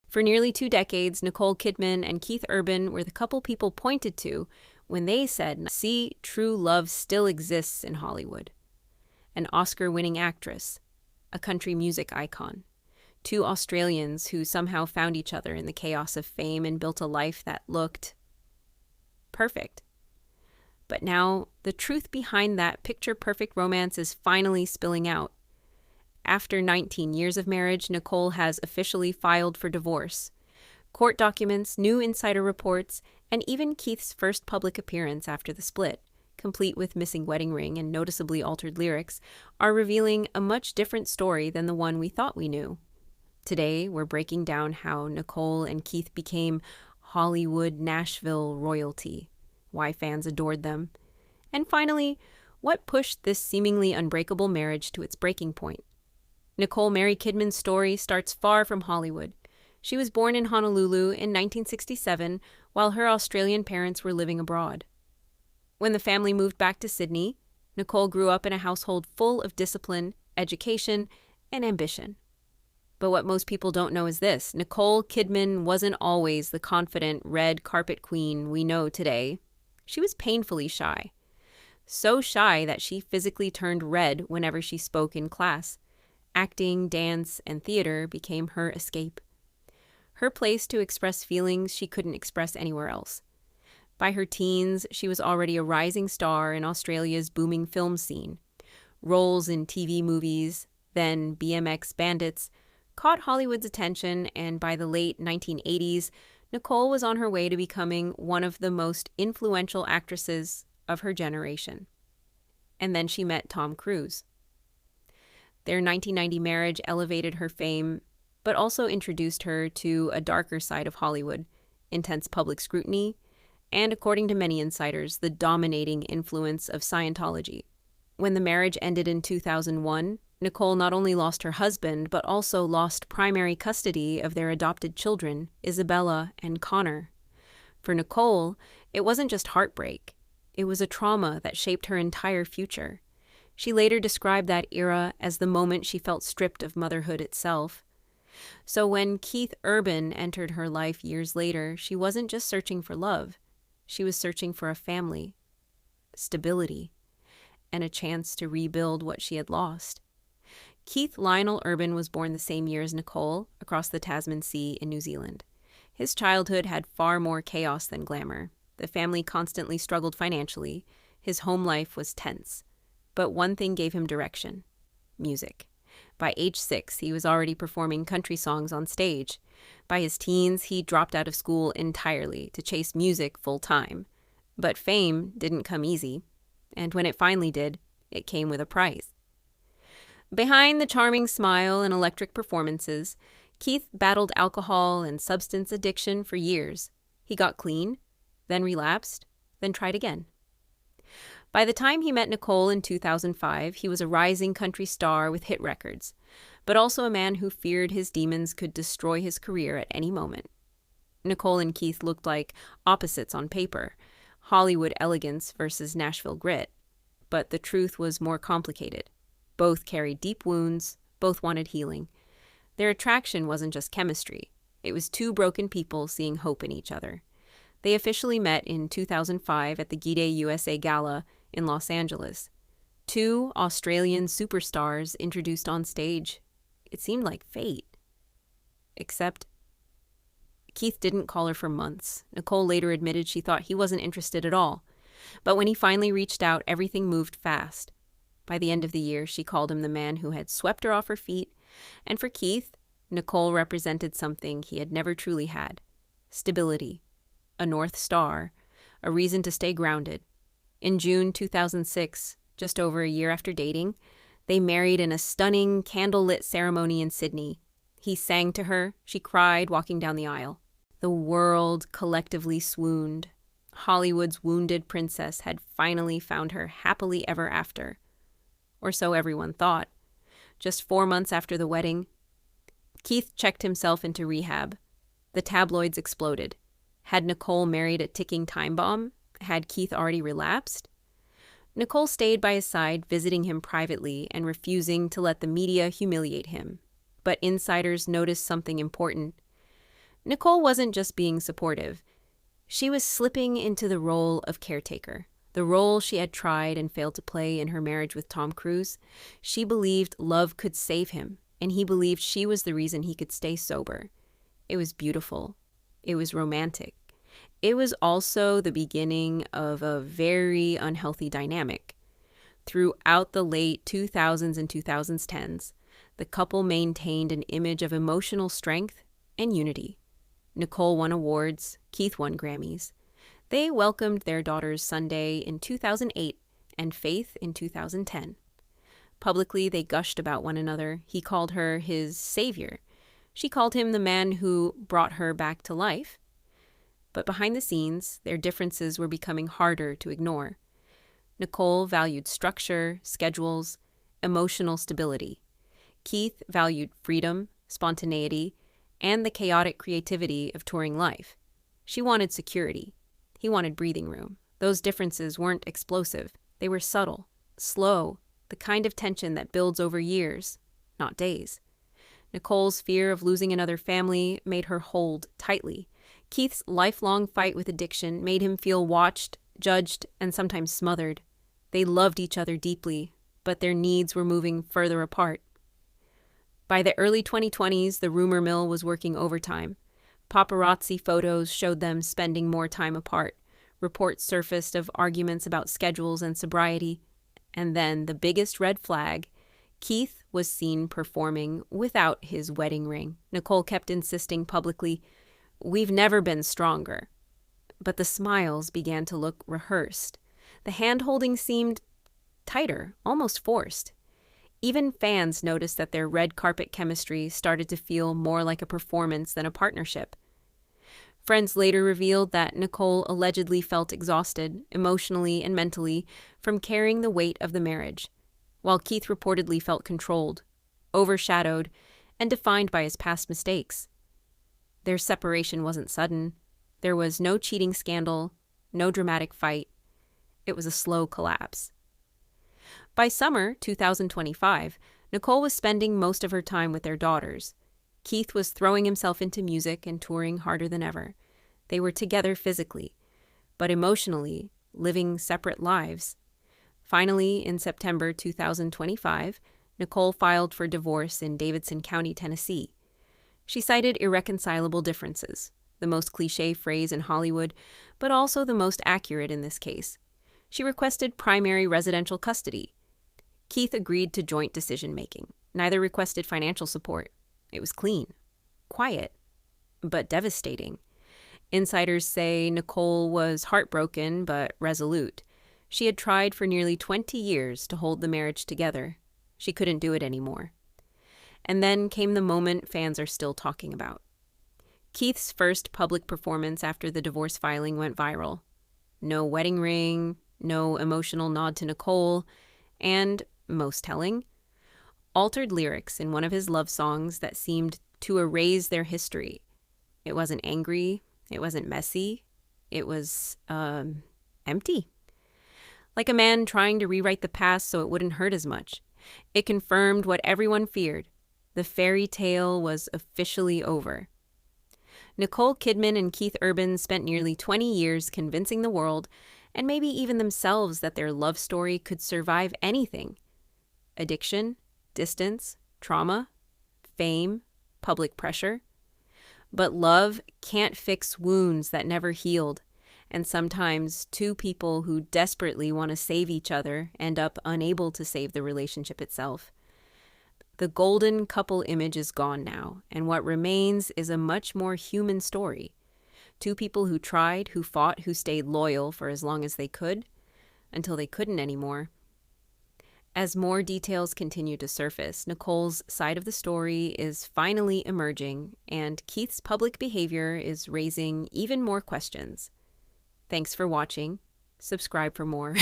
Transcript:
For nearly 2 decades, Nicole Kidman and Keith Urban were the couple people pointed to when they said, "See, true love still exists in Hollywood." An Oscar-winning actress, a country music icon, two Australians who somehow found each other in the chaos of fame and built a life that looked perfect. But now, the truth behind that picture-perfect romance is finally spilling out. After 19 years of marriage, Nicole has officially filed for divorce. Court documents, new insider reports, and even Keith's first public appearance after the split, complete with missing wedding ring and noticeably altered lyrics, are revealing a much different story than the one we thought we knew. Today, we're breaking down how Nicole and Keith became Hollywood Nashville royalty, why fans adored them, and finally, what pushed this seemingly unbreakable marriage to its breaking point. Nicole Mary Kidman's story starts far from Hollywood. She was born in Honolulu in 1967 while her Australian parents were living abroad. When the family moved back to Sydney, Nicole grew up in a household full of discipline, education, and ambition. But what most people don't know is this: Nicole Kidman wasn't always the confident red carpet queen we know today. She was painfully shy. So shy that she physically turned red whenever she spoke in class. Acting, dance, and theater became her escape. Her place to express feelings she couldn't express anywhere else. By her teens, she was already a rising star in Australia's booming film scene. Roles in TV movies, then BMX Bandits, caught Hollywood's attention, and by the late 1980s, Nicole was on her way to becoming one of the most influential actresses of her generation. And then she met Tom Cruise. Their 1990 marriage elevated her fame, but also introduced her to a darker side of Hollywood, intense public scrutiny, and, according to many insiders, the dominating influence of Scientology. When the marriage ended in 2001, Nicole not only lost her husband, but also lost primary custody of their adopted children, Isabella and Connor. For Nicole, it wasn't just heartbreak. It was a trauma that shaped her entire future. She later described that era as the moment she felt stripped of motherhood itself. So when Keith Urban entered her life years later, she wasn't just searching for love. She was searching for a family, stability, and a chance to rebuild what she had lost. Keith Lionel Urban was born the same year as Nicole, across the Tasman Sea in New Zealand. His childhood had far more chaos than glamour. The family constantly struggled financially. His home life was tense. But one thing gave him direction: music. By age 6, he was already performing country songs on stage. By his teens, he dropped out of school entirely to chase music full-time. But fame didn't come easy, and when it finally did, it came with a price. Behind the charming smile and electric performances, Keith battled alcohol and substance addiction for years. He got clean, then relapsed, then tried again. By the time he met Nicole in 2005, he was a rising country star with hit records, but also a man who feared his demons could destroy his career at any moment. Nicole and Keith looked like opposites on paper, Hollywood elegance versus Nashville grit. But the truth was more complicated. Both carried deep wounds, both wanted healing. Their attraction wasn't just chemistry. It was two broken people seeing hope in each other. They officially met in 2005 at the G'day USA Gala in Los Angeles. Two Australian superstars introduced on stage. It seemed like fate. Except Keith didn't call her for months. Nicole later admitted she thought he wasn't interested at all. But when he finally reached out, everything moved fast. By the end of the year, she called him the man who had swept her off her feet. And for Keith, Nicole represented something he had never truly had: stability, a North Star, a reason to stay grounded. In June 2006, just over a year after dating, they married in a stunning candlelit ceremony in Sydney. He sang to her. She cried walking down the aisle. The world collectively swooned. Hollywood's wounded princess had finally found her happily ever after. Or so everyone thought. Just 4 months after the wedding, Keith checked himself into rehab. The tabloids exploded. Had Nicole married a ticking time bomb? Had Keith already relapsed? Nicole stayed by his side, visiting him privately and refusing to let the media humiliate him. But insiders noticed something important. Nicole wasn't just being supportive. She was slipping into the role of caretaker, the role she had tried and failed to play in her marriage with Tom Cruise. She believed love could save him, and he believed she was the reason he could stay sober. It was beautiful. It was romantic. It was also the beginning of a very unhealthy dynamic. Throughout the late 2000s and 2010s, the couple maintained an image of emotional strength and unity. Nicole won awards, Keith won Grammys. They welcomed their daughters Sunday in 2008 and Faith in 2010. Publicly, they gushed about one another. He called her his savior. She called him the man who brought her back to life. But behind the scenes, their differences were becoming harder to ignore. Nicole valued structure, schedules, emotional stability. Keith valued freedom, spontaneity, and the chaotic creativity of touring life. She wanted security. He wanted breathing room. Those differences weren't explosive. They were subtle, slow, the kind of tension that builds over years, not days. Nicole's fear of losing another family made her hold tightly. Keith's lifelong fight with addiction made him feel watched, judged, and sometimes smothered. They loved each other deeply, but their needs were moving further apart. By the early 2020s, the rumor mill was working overtime. Paparazzi photos showed them spending more time apart. Reports surfaced of arguments about schedules and sobriety. And then the biggest red flag, Keith was seen performing without his wedding ring. Nicole kept insisting publicly, "We've never been stronger." But the smiles began to look rehearsed. The hand-holding seemed tighter, almost forced. Even fans noticed that their red carpet chemistry started to feel more like a performance than a partnership. Friends later revealed that Nicole allegedly felt exhausted, emotionally and mentally, from carrying the weight of the marriage, while Keith reportedly felt controlled, overshadowed, and defined by his past mistakes. Their separation wasn't sudden. There was no cheating scandal, no dramatic fight. It was a slow collapse. By summer 2025, Nicole was spending most of her time with their daughters. Keith was throwing himself into music and touring harder than ever. They were together physically, but emotionally, living separate lives. Finally, in September 2025, Nicole filed for divorce in Davidson County, Tennessee. She cited irreconcilable differences, the most cliché phrase in Hollywood, but also the most accurate in this case. She requested primary residential custody. Keith agreed to joint decision-making. Neither requested financial support. It was clean, quiet, but devastating. Insiders say Nicole was heartbroken but resolute. She had tried for nearly 20 years to hold the marriage together. She couldn't do it anymore. And then came the moment fans are still talking about. Keith's first public performance after the divorce filing went viral. No wedding ring, no emotional nod to Nicole, and, most telling, altered lyrics in one of his love songs that seemed to erase their history. It wasn't angry, it wasn't messy, it was, empty. Like a man trying to rewrite the past so it wouldn't hurt as much. It confirmed what everyone feared. The fairy tale was officially over. Nicole Kidman and Keith Urban spent nearly 20 years convincing the world, and maybe even themselves, that their love story could survive anything. Addiction, distance, trauma, fame, public pressure. But love can't fix wounds that never healed, and sometimes two people who desperately want to save each other end up unable to save the relationship itself. The golden couple image is gone now, and what remains is a much more human story. Two people who tried, who fought, who stayed loyal for as long as they could, until they couldn't anymore. As more details continue to surface, Nicole's side of the story is finally emerging, and Keith's public behavior is raising even more questions. Thanks for watching. Subscribe for more.